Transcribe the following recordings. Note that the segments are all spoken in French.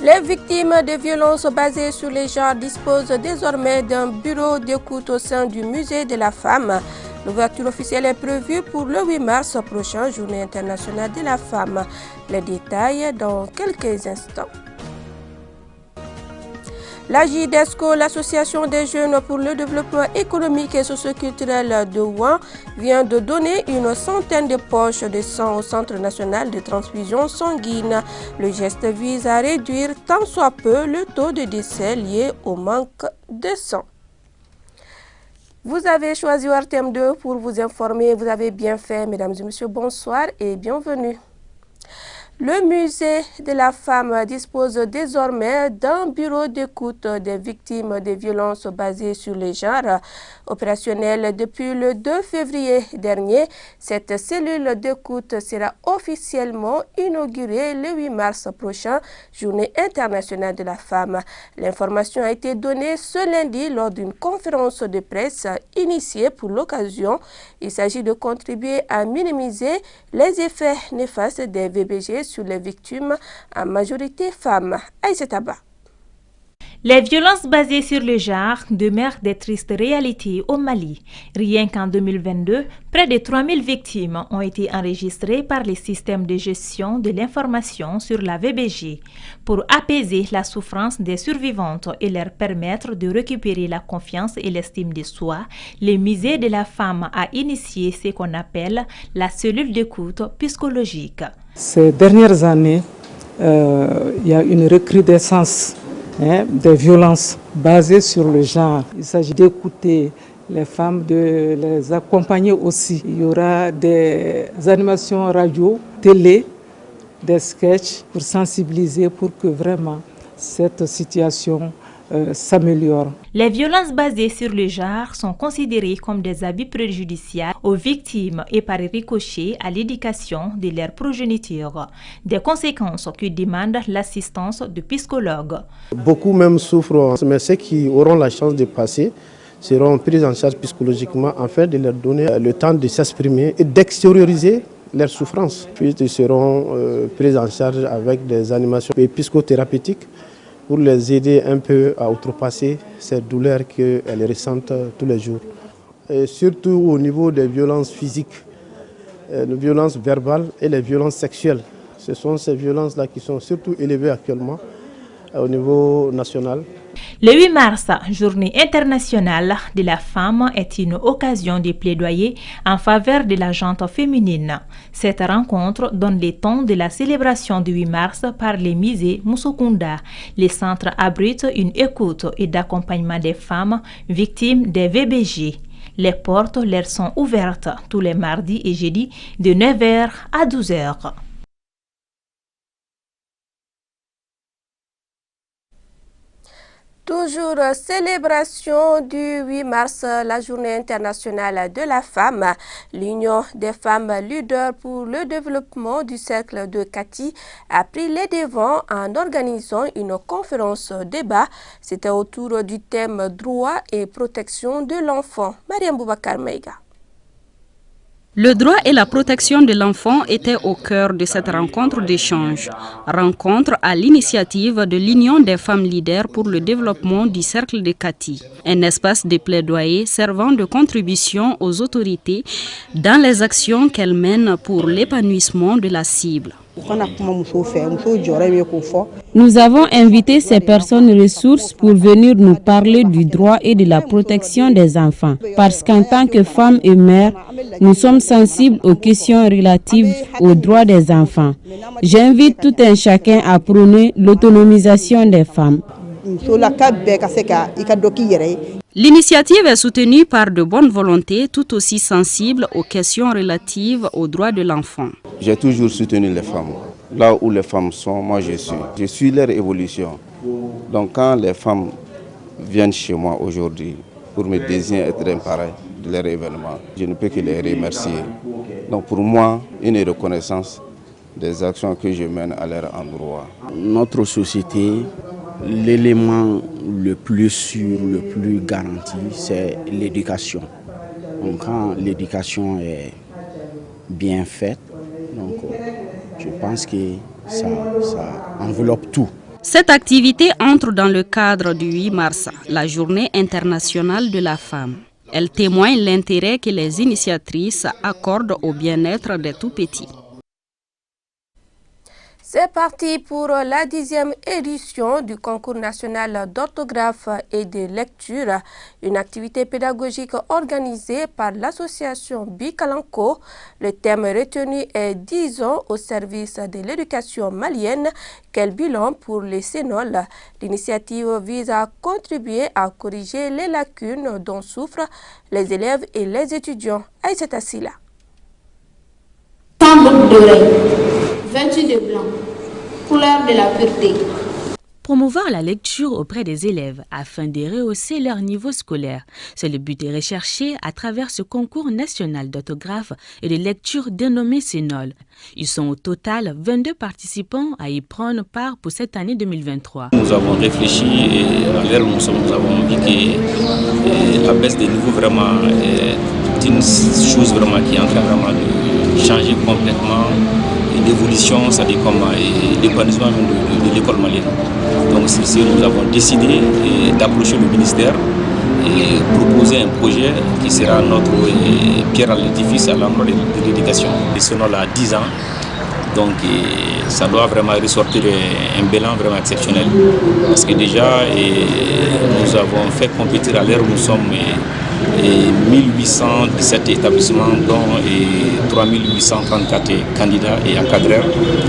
Les victimes de violences basées sur les genres disposent désormais d'un bureau d'écoute au sein du musée de la femme. L'ouverture officielle est prévue pour le 8 mars prochain, Journée internationale de la femme. Les détails dans quelques instants. La JDESCO, l'Association des jeunes pour le développement économique et socioculturel de Rouen, vient de donner une centaine de poches de sang au Centre national de transfusion sanguine. Le geste vise à réduire tant soit peu le taux de décès lié au manque de sang. Vous avez choisi RTM 2 pour vous informer. Vous avez bien fait, mesdames et messieurs. Bonsoir et bienvenue. Le musée de la femme dispose désormais d'un bureau d'écoute des victimes de violences basées sur les genres. Opérationnel depuis le 2 février dernier, cette cellule d'écoute sera officiellement inaugurée le 8 mars prochain, Journée internationale de la femme. L'information a été donnée ce lundi lors d'une conférence de presse initiée pour l'occasion. Il s'agit de contribuer à minimiser les effets néfastes des VBG sur les victimes, en majorité femmes. Aïssata Ba. Les violences basées sur le genre demeurent des tristes réalités au Mali. Rien qu'en 2022, près de 3000 victimes ont été enregistrées par les systèmes de gestion de l'information sur la VBG. Pour apaiser la souffrance des survivantes et leur permettre de récupérer la confiance et l'estime de soi, le musée de la femme a initié ce qu'on appelle la cellule d'écoute psychologique. Ces dernières années, il y a une recrudescence des violences basées sur le genre. Il s'agit d'écouter les femmes, de les accompagner aussi. Il y aura des animations radio, télé, des sketchs pour sensibiliser, pour que vraiment cette situation s'améliore. Les violences basées sur le genre sont considérées comme des abus préjudiciables aux victimes et par ricochet à l'éducation de leur progéniture. Des conséquences qui demandent l'assistance de psychologues. Beaucoup même souffrent, mais ceux qui auront la chance de passer seront pris en charge psychologiquement afin de leur donner le temps de s'exprimer et d'extérioriser leurs souffrances. Puis ils seront pris en charge avec des animations psychothérapeutiques pour les aider un peu à outrepasser ces douleurs qu'elles ressentent tous les jours. Et surtout au niveau des violences physiques, les violences verbales et les violences sexuelles. Ce sont ces violences-là qui sont surtout élevées actuellement au niveau national. Le 8 mars, Journée internationale de la femme, est une occasion de plaidoyer en faveur de la gente féminine. Cette rencontre donne le ton de la célébration du 8 mars par les musées Moussokunda. Les centres abritent une écoute et d'accompagnement des femmes victimes des VBG. Les portes leur sont ouvertes tous les mardis et jeudis de 9h à 12h. Toujours célébration du 8 mars, la journée internationale de la femme. L'Union des femmes leaders pour le développement du cercle de Kati a pris les devants en organisant une conférence débat. C'était autour du thème droit et protection de l'enfant. Mariam Boubacar Meiga. Le droit et la protection de l'enfant étaient au cœur de cette rencontre d'échange. Rencontre à l'initiative de l'Union des femmes leaders pour le développement du cercle de Kati. Un espace de plaidoyer servant de contribution aux autorités dans les actions qu'elles mènent pour l'épanouissement de la cible. Nous avons invité ces personnes ressources pour venir nous parler du droit et de la protection des enfants. Parce qu'en tant que femmes et mères, nous sommes sensibles aux questions relatives aux droits des enfants. J'invite tout un chacun à prôner l'autonomisation des femmes. L'initiative est soutenue par de bonnes volontés tout aussi sensibles aux questions relatives aux droits de l'enfant. J'ai toujours soutenu les femmes. Là où les femmes sont, moi je suis leur évolution. Donc quand les femmes viennent chez moi aujourd'hui pour me désigner être un parrain de leur événement, je ne peux que les remercier. Donc pour moi, une reconnaissance des actions que je mène à leur endroit. Notre société, l'élément le plus sûr, le plus garanti, c'est l'éducation. Donc quand l'éducation est bien faite, donc, je pense que ça enveloppe tout. Cette activité entre dans le cadre du 8 mars, la Journée internationale de la femme. Elle témoigne l'intérêt que les initiatrices accordent au bien-être des tout-petits. C'est parti pour la 10e édition du concours national d'orthographe et de lecture, une activité pédagogique organisée par l'association Bikalanko. Le thème retenu est 10 ans au service de l'éducation malienne. Quel bilan pour les Sénols? L'initiative vise à contribuer à corriger les lacunes dont souffrent les élèves et les étudiants. Aïssata Silla. 100 boucles d'oreilles, 28 de blanc, couleur de la pureté. Promouvoir la lecture auprès des élèves afin de rehausser leur niveau scolaire. C'est le but recherché à travers ce concours national d'autographe et de lecture dénommé Sénol. Ils sont au total 22 participants à y prendre part pour cette année 2023. Nous avons réfléchi et à l'heure où nous avons vu que la baisse des niveaux vraiment est une chose vraiment qui est en train vraiment de changer complètement l'évolution, c'est-à-dire comme l'épanouissement de l'école malienne. Donc c'est ce que nous avons décidé d'approcher le ministère et proposer un projet qui sera notre pierre à l'édifice à l'endroit de l'éducation. Et ce nom-là a 10 ans, donc ça doit vraiment ressortir un bilan vraiment exceptionnel. Parce que déjà, nous avons fait compétir à l'heure où nous sommes 1817 établissements, dont 3834 candidats et encadreurs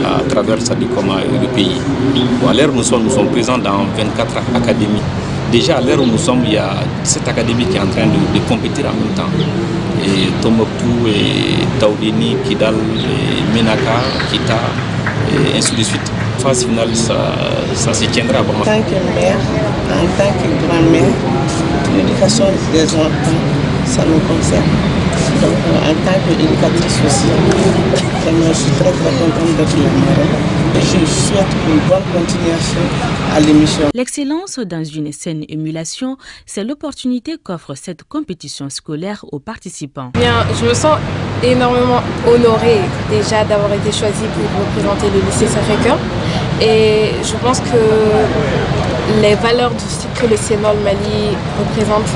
à travers le pays. Bon, à l'heure où nous sommes présents dans 24 académies. Déjà à l'heure où nous sommes, il y a 17 académies qui sont en train de compétir en même temps. Et Tombouctou, Taoudini, Kidal, Menaka, Kita, et ainsi de suite. La phase finale, ça se tiendra vraiment. En tant que mère, en tant que grand-mère, l'éducation des enfants, ça nous concerne. Donc, en tant qu'éducatrice aussi, je suis très contente d'être là. Je souhaite une bonne continuation à l'émission. L'excellence dans une saine émulation, c'est l'opportunité qu'offre cette compétition scolaire aux participants. Bien, je me sens énormément honorée déjà d'avoir été choisie pour représenter le lycée Sacré-Cœur. Et je pense que les valeurs que le Sénol Mali représente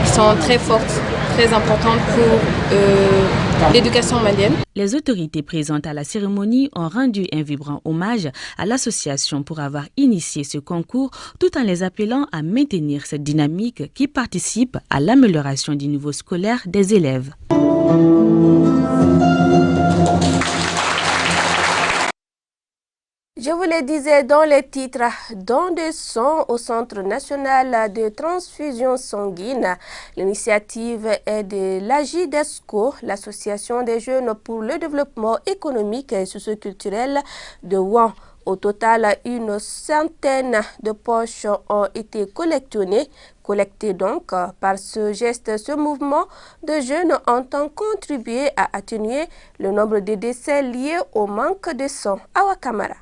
sont très fortes, très importantes pour l'éducation malienne. Les autorités présentes à la cérémonie ont rendu un vibrant hommage à l'association pour avoir initié ce concours, tout en les appelant à maintenir cette dynamique qui participe à l'amélioration du niveau scolaire des élèves. Je vous le disais dans les titres, don de sang au Centre national de transfusion sanguine. L'initiative est de l'AJDESCO, l'Association des jeunes pour le développement économique et socio-culturel de Ouan. Au total, une centaine de poches ont été collectées donc. Par ce geste, ce mouvement de jeunes entend contribuer à atténuer le nombre de décès liés au manque de sang. Awa Kamara.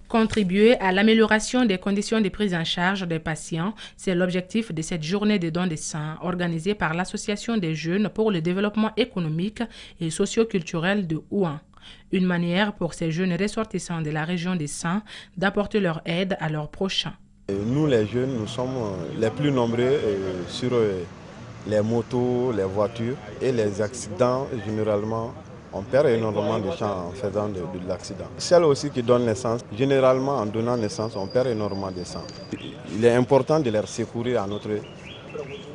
Contribuer à l'amélioration des conditions de prise en charge des patients, c'est l'objectif de cette journée de don de sang organisée par l'Association des jeunes pour le développement économique et socio-culturel de Ouan. Une manière pour ces jeunes ressortissants de la région des Sangs d'apporter leur aide à leurs prochains. Nous les jeunes, nous sommes les plus nombreux sur les motos, les voitures et les accidents généralement. On perd énormément de sang en faisant de l'accident. Celles aussi qui donnent naissance, généralement en donnant naissance, on perd énormément de sang. Il est important de les secourir à notre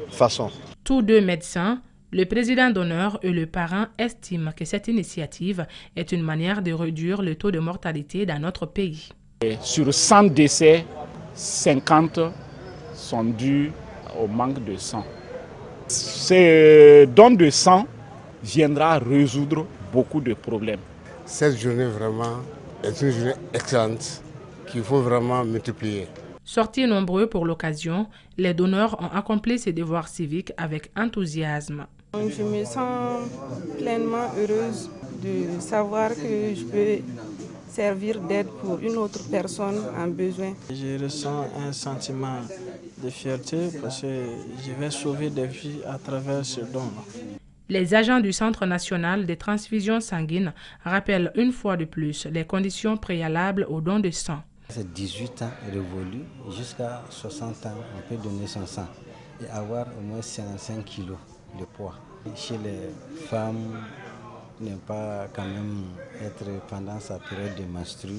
façon. Tous deux médecins, le président d'honneur et le parent estiment que cette initiative est une manière de réduire le taux de mortalité dans notre pays. Sur 100 décès, 50 sont dus au manque de sang. Ce don de sang viendra résoudre beaucoup de problèmes. Cette journée vraiment est une journée excellente qu'il faut vraiment multiplier. Sortis nombreux pour l'occasion, les donneurs ont accompli ces devoirs civiques avec enthousiasme. Je me sens pleinement heureuse de savoir que je peux servir d'aide pour une autre personne en besoin. Je ressens un sentiment de fierté parce que je vais sauver des vies à travers ce don. Les agents du Centre national des transfusions sanguines rappellent une fois de plus les conditions préalables au don de sang. C'est 18 ans révolus jusqu'à 60 ans, on peut donner son sang et avoir au moins 55 kg de poids. Chez les femmes, ne pas quand même être pendant sa période de menstru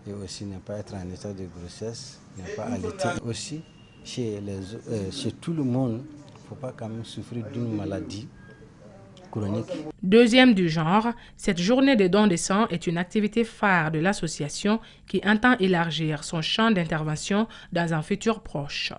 et aussi ne pas être en état de grossesse, ne pas allaiter. Aussi, chez tout le monde, il ne faut pas quand même souffrir d'une maladie chronique. Deuxième du genre, cette journée de don de sang est une activité phare de l'association qui entend élargir son champ d'intervention dans un futur proche.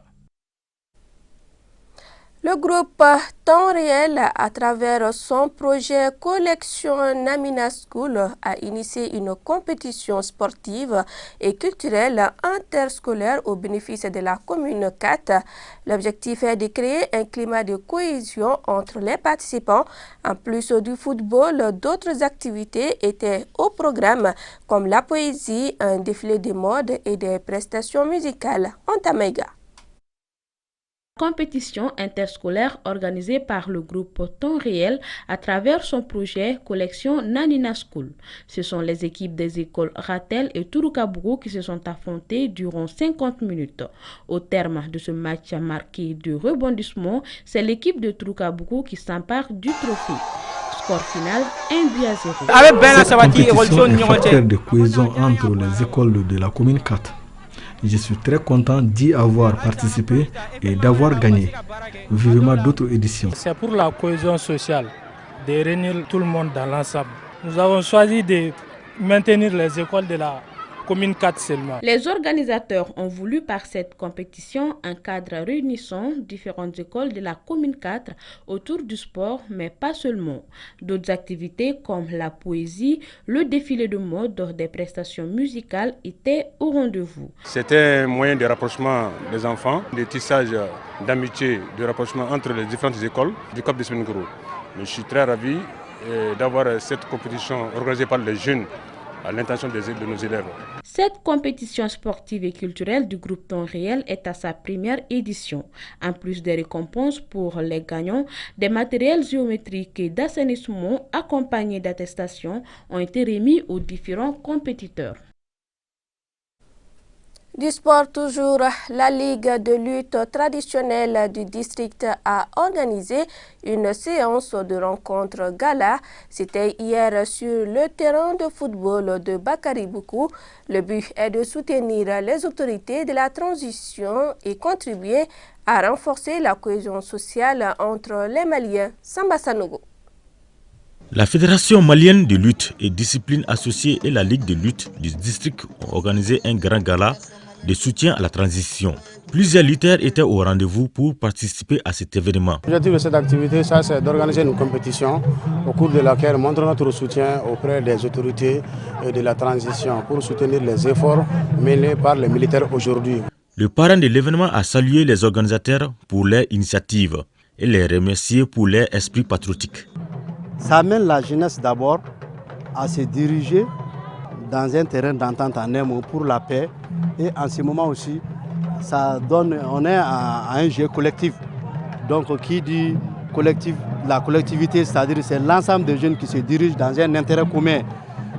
Le groupe Temps Réel, à travers son projet Collection Namina School, a initié une compétition sportive et culturelle interscolaire au bénéfice de la commune 4. L'objectif est de créer un climat de cohésion entre les participants. En plus du football, d'autres activités étaient au programme, comme la poésie, un défilé de mode et des prestations musicales. Antamega. Compétition interscolaire organisée par le groupe Temps Réel à travers son projet Collection Namina School. Ce sont les équipes des écoles Ratel et Touroukabougou qui se sont affrontées durant 50 minutes. Au terme de ce match marqué de rebondissements, c'est l'équipe de Touroukabougou qui s'empare du trophée. Score final 1-0. Cette compétition est facteur de cohésion entre les écoles de la commune 4. Je suis très content d'y avoir participé et d'avoir gagné. Vivement d'autres éditions. C'est pour la cohésion sociale, de réunir tout le monde dans l'ensemble. Nous avons choisi de maintenir les écoles de la commune 4 seulement. Les organisateurs ont voulu par cette compétition un cadre réunissant différentes écoles de la commune 4 autour du sport, mais pas seulement. D'autres activités comme la poésie, le défilé de mode, des prestations musicales étaient au rendez-vous. C'était un moyen de rapprochement des enfants, de tissage d'amitié, de rapprochement entre les différentes écoles du Cap de Smengourou. Je suis très ravi d'avoir cette compétition organisée par les jeunes à l'intention de nos élèves. Cette compétition sportive et culturelle du groupe Temps Réel est à sa première édition. En plus des récompenses pour les gagnants, des matériels géométriques et d'assainissement accompagnés d'attestations ont été remis aux différents compétiteurs. Du sport toujours, la Ligue de lutte traditionnelle du district a organisé une séance de rencontre gala. C'était hier sur le terrain de football de Bakary Boukou. Le but est de soutenir les autorités de la transition et contribuer à renforcer la cohésion sociale entre les Maliens. Samba Sanogo. La Fédération malienne de lutte et discipline associée et la Ligue de lutte du district ont organisé un grand gala de soutien à la transition. Plusieurs lutteurs étaient au rendez-vous pour participer à cet événement. L'objectif de cette activité, c'est d'organiser une compétition au cours de laquelle montrons notre soutien auprès des autorités de la transition pour soutenir les efforts menés par les militaires aujourd'hui. Le parrain de l'événement a salué les organisateurs pour leur initiative et les remercier pour leur esprit patriotique. Ça amène la jeunesse d'abord à se diriger dans un terrain d'entente en un mot pour la paix. Et en ce moment aussi, ça donne, on est à un jeu collectif. Donc qui dit collectif, la collectivité, c'est-à-dire c'est l'ensemble des jeunes qui se dirigent dans un intérêt commun.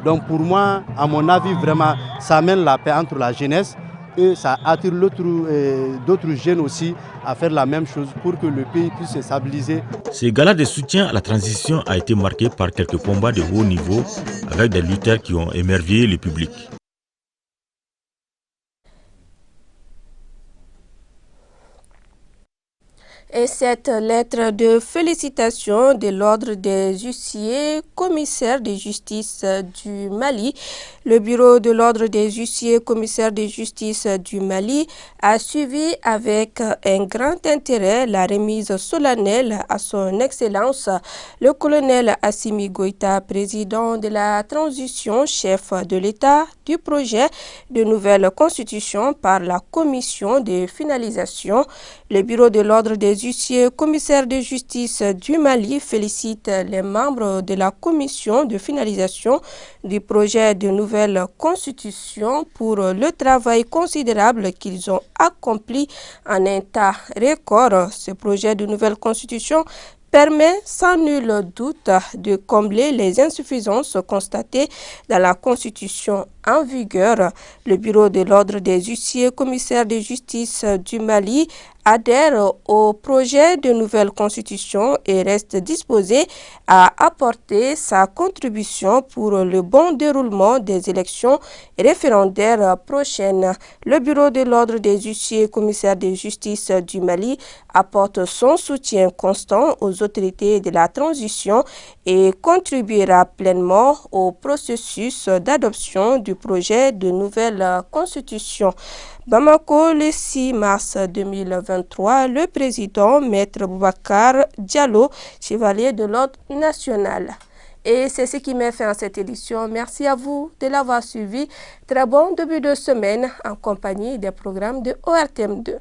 Donc pour moi, à mon avis, vraiment, ça amène la paix entre la jeunesse et ça attire d'autres jeunes aussi à faire la même chose pour que le pays puisse se stabiliser. Ce gala de soutien à la transition a été marqué par quelques combats de haut niveau avec des lutteurs qui ont émerveillé le public. Et cette lettre de félicitations de l'ordre des huissiers commissaires de justice du Mali, le bureau de l'ordre des huissiers commissaires de justice du Mali a suivi avec un grand intérêt la remise solennelle à son Excellence le colonel Assimi Goïta, président de la transition, chef de l'État, du projet de nouvelle constitution par la commission de finalisation. Le bureau de l'ordre des huissiers commissaires de justice du Mali félicite les membres de la commission de finalisation du projet de nouvelle constitution pour le travail considérable qu'ils ont accompli en un temps record. Ce projet de nouvelle constitution permet sans nul doute de combler les insuffisances constatées dans la Constitution en vigueur. Le Bureau de l'Ordre des huissiers commissaires de justice du Mali adhère au projet de nouvelle constitution et reste disposé à apporter sa contribution pour le bon déroulement des élections référendaires prochaines. Le Bureau de l'Ordre des huissiers commissaires de justice du Mali apporte son soutien constant aux autorités de la transition et contribuera pleinement au processus d'adoption du projet de nouvelle constitution. Bamako, le 6 mars 2023, le président Maître Boubacar Diallo, chevalier de l'Ordre national. Et c'est ce qui met fin à cette édition. Merci à vous de l'avoir suivi. Très bon début de semaine en compagnie des programmes de ORTM2.